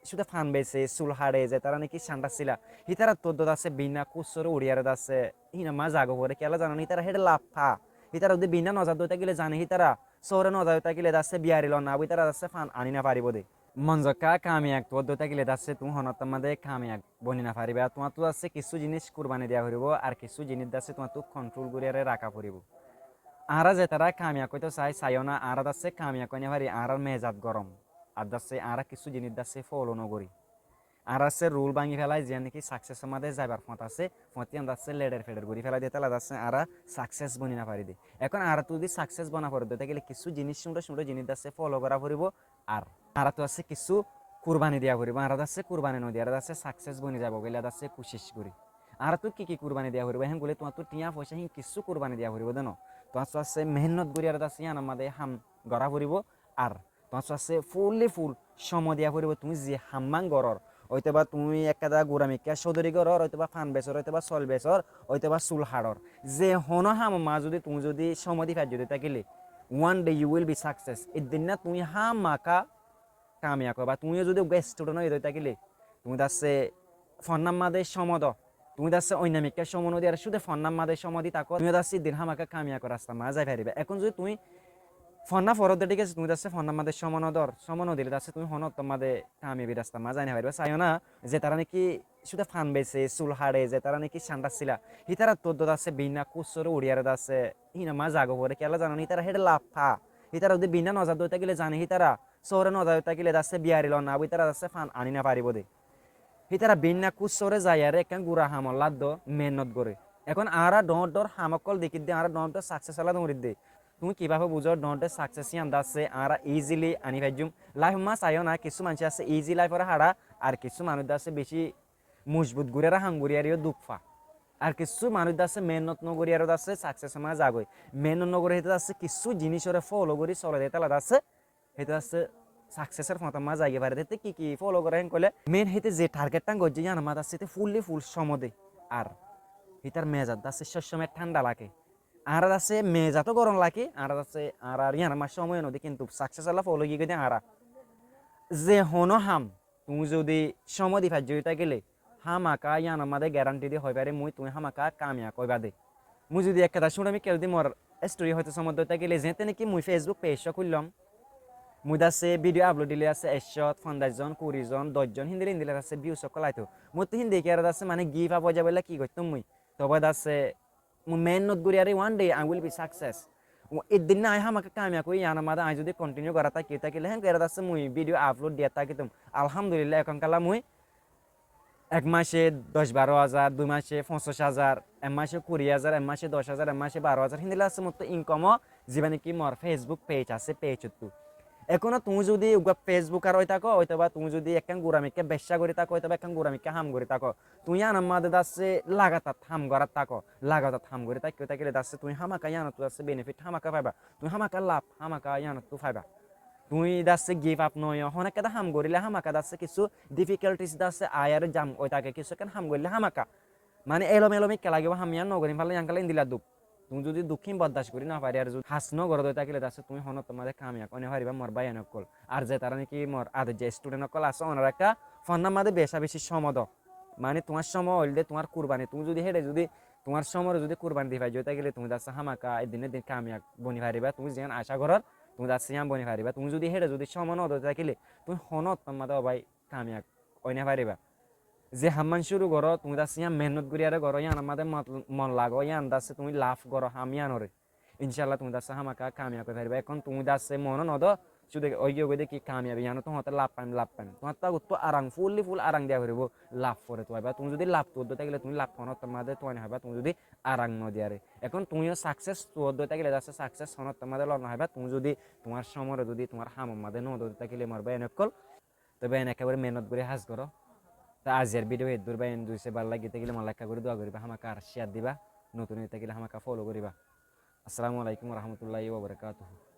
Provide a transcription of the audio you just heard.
শুধু ফান বেছে চুল হাড়ে যে তারা নাকি সান্ডা ছিলা হিতারা তোদ আছে বিনা কুসর উড়িয়ার আছে হিনা মা জাগো করে কেলা জানো হিতারা হেডে লাফা হিতারা যদি বিনা নজর দইতা গেলে জানে হিতারা সৌরে নজর দইতা গেলে দাসে বিয়ারি লনা হিতারা দাসে ফান আনি না পারিব দে মঞ্জকা কামিয়াক তোর দইতা গেলে দাসে তুমি হনত মাদে কামিয়াক বনি না পারিবা তোমার তো আছে কিছু জিনিস কুরবানি দেওয়া হইব আর কিছু জিনিস দাসে তোমার তো কন্ট্রোল করিয়ারে রাখা পড়িব আরা যে তারা কামিয়া কইতো চাইও না আরা দাসে কামিয়া কইনে পারি আর মেজাত গরম আর দাসে আরা কিছু জিনিস দাসে ফলো নগরি আর আছে রুল ভাঙি ফেলাই যে নাকি সাকসেস আমাদের যাইবার ফত আছে ফতি আমরা আছে লেডার ফেডার ঘুরি ফেলাই দিয়ে তালা দাসে আরা সাকসেস বনি না পারি দে এখন আর তুই যদি সাকসেস বনা পড়ে দিতে গেলে কিছু জিনিস সুন্দর জিনিস দাসে ফলো করা পড়িব আর আরা তো আছে কিছু কুরবানি দেওয়া পড়িব আর দাসে কুরবানি নদী আর দাসে সাকসেস বনি যাব গেলে দাসে কোশিশ করি আর তুই কি কুরবানি দেওয়া পড়িব হ্যাঁ বলে তোমার তো টিয়া পয়সা হিং কিছু কুরবানি দেওয়া পড়িব দেন তোমার আছে মেহনত করি আর দাসে ইয়ান আমাদের হাম গড়া পড়িব আর তোমার আছে ফুল সময় দেওয়া পড়িব তুমি যে হাম্মাং গড়র হয়তো বা তুমি একটা গোড়ামিকা চৌধুরী গড়র হয়তো বা ফান বেচর হয়তো বা চল বেচর হয়তো বা চুল হাড়র যে হন হাম মা যদি তুমি যদি সময় দি যদি থাকিলে one day you will be success এদিন না তুমি হাম মাকা কামিয়া করবা তুমিও যদি স্টুডেন্ট হয়ে থাকিলে তুমি দাসে ফন্নাম মাদে সমদ তুমি দাসে অন্যামিকা সমন দিয়ে শুধু ফন্নাম মাদে সমদি তাকো তুমি দাসে দিন হামাকা কামিয়া করা রাস্তা মা যাই পারিবে এখন যদি তুমি ফন্না ফরদ ঠিক আছে তুমি দাসে ফন্নাম মাদে সমন দিলে দাসে তুমি হন তোমাদের কামিয়াবি রাস্তা মা যাই না পারিবে চাইও না যে তারা নাকি শুধু ফান বেছে চুল হাড়ে যে তারা নাকি সান্ডা ছিলা হিতারা তোদ আছে বিনা কুসর উড়িয়ার আছে হিনা মা জাগো করে কেলা জানো হিতারা হেডে লাফা হিতারা যদি বিনা নজর দইতা গেলে জানে হিতারা সৌরে নজর দইতা গেলে দাসে বিয়ারি লনা হিতারা দাসে ফান আনি না পারিব দে হিতারা বিনা কুসরে যায় আর একখান গুড়া হামল লাদ মেহনত করে এখন আরা ডর হামকল দেখি দে আরা ডর সাকসেস আলা দৌড়ি দে তুমি কিভাবে বুঝো ডর সাকসেস আন্দাজে আরা ইজিলি আনি ভাইজুম লাইফ মা চাইও না কিছু মানুষ আছে ইজি লাইফের হারা আর কিছু মানুষ আছে বেশি মজবুত গুড়িয়ারা হাঙ্গুরিয়ারিও দুঃখা আর কিছু মানুষ আছে মেহনত নগরিয়ার আছে সাকসেস মা যাগই মেহনত নগরে হেতে আছে কিছু জিনিসের ফলো করি চলে যেতে আলাদা আছে হেতে আছে সাকসেসের ফটো মা যাইগে পারে হেতে কি ফলো করে কইলে মেন হেতে যে টার্গেটটা গজ্জি জানা মাথা সেতে ফুল সমদে আর হিতার মেজাত আছে সবসময় ঠান্ডা লাগে আর আছে মেজাতও গরম লাগে আর আছে আর ইয়ার মাস সময় নদী কিন্তু সাকসেস আলা ফলো গিয়ে গিয়ে আরা যে হনো হাম তুমি যদি সময় দি ফাইজইতা গেলে হামাকা ইয়ান আমাদের গ্যারান্টি দিয়ে হয় পারে মুই তুমি হামাকা কামিয়া কইবা দে মুই যদি একটা শুনে আমি কেউ দি মোর স্টোরি হয়তো সমদ্রতা গেলে যেতে নাকি মুই ফেসবুক পেজ খুললাম মুই দাসে ভিডিও আপলোড দিলে আছে 150 জন 20 জন 10 জন হিন্দি দিলে আছে ভিউ সকল আইতো মুই তো হিন্দি কে আর দাসে মানে গিভ আপ হয়ে যাবে কি করতাম মুই তবে দাসে মুই মেহনত করি আরে one day I will be success এদিন না আই হামাকা কামিয়া কই ইয়ান আমাদের আই যদি কন্টিনিউ করা তাকি তাকিলে হ্যাঁ এর দাসে মুই ভিডিও আপলোড দিয়া তাকিতাম আলহামদুলিল্লাহ এখন কালা মুই এক মাসে 10-12 হাজার 2 মাসে 50,000 এক মাসে 20,000 এক মাসে 10,000 এক মাসে 12,000 হিন্দিলে আছে মতো ইনকাম জীবনে কি মোর ফেসবুক পেজ আছে পেজ তো এখন তুমি যদি ফেসবুক আর হইতাকো হয়তোবা তুমি যদি একখান গোড়ামিকে বেশ্যা করে থাকো হয়তোবা একখান গোড়ামিকে হাম করে থাকো তুই আনার মাদে দাসে লাগাতার হাম করার থাকো লাগাতার হাম করে থাকতে থাকলে দাসে তুমি হামাকা ইয়ানো তো আছে বেনিফিট হামাকা পাইবা তুমি হামাকা লাভ হামাকা ইয়ানো তো পাইবা তুই দাসে গিভ আপ নয় অনেক কথা হাম করিলে হামাকা দাসে কিছু ডিফিকাল্টিস দাসে আয়ার জাম ওই তাকে কিছু কেন হাম করিলে হামাকা মানে এলোমেলোমি কে লাগিব হামিয়ান নগরিম ভালো ইয়াঙ্কালে ইন্দিলা দুঃখ তুমি যদি দুঃখিন বরদাস্ত করি না পারি আর যদি হাস নগর দই থাকিলে দাসে তুমি হন তোমাদের কামিয়া কনে পারিবা মোর বাই নকল আর যে তারা নাকি মোর আদে যে স্টুডেন্ট নকল আছে ওনার একটা ফন্নার মাঝে বেশি সমদ মানে তোমার সময় হইলে তোমার কুরবানি তুমি যদি হেডে যদি তোমার সময় যদি কুরবানি দিই ভাই যেতে গেলে তুমি দাসে হামাকা দিনের দিন কামিয়া বনি পারিবা তুমি যেন আশা করর তুমি দাসে ইয়াম বনি পারিবা তুমি যদি হেডে যদি সময় নদই থাকিলে তুমি হন তোমাদের ভাই কামিয়া কইনে পারিবা যে হাম্মান শুরু করো তুমি দাসে ইয়াম মেহনত করি আরে করো ইয়ান আমাদের মন লাগো ইয়ান দাসে তুমি লাভ করো হামিয়ানরে ইনশাআল্লাহ তুমি দাসে হামাকা কামিয়া করে পারিবা এখন তুমি দাসে মন নদ শুধু ওই গিয়ে দেখি কামিয়াবি ইয়ানো তোমার লাভ পাইম তোমার তা তো আরাং ফুল আরাং দেওয়া করিব লাভ করে তো তুমি যদি লাভ তো থাকলে তুমি লাভ করো তোমাদের তো হইবা তুমি যদি আরাং নদিয়ারে এখন তুমিও সাকসেস তো থাকলে দাসে সাকসেস হন তোমাদের লন হইবা তুমি যদি তোমার সময় যদি তোমার হাম মাদে নদ থাকলে মারবা এনেকল তবে একেবারে মেহনত করে হাজ করো তা আজের ভিডিও এর দূর বা এন দুইসে ভালো লাগিতে গেলে মালাক্কা করে দোয়া করিবা হামাকা আর শেয়ার দিবা নতুন হইতে গেলে হামাকা ফলো করিবা আসসালামু আলাইকুম ওয়া রাহমাতুল্লাহি ওয়া বারাকাতুহু।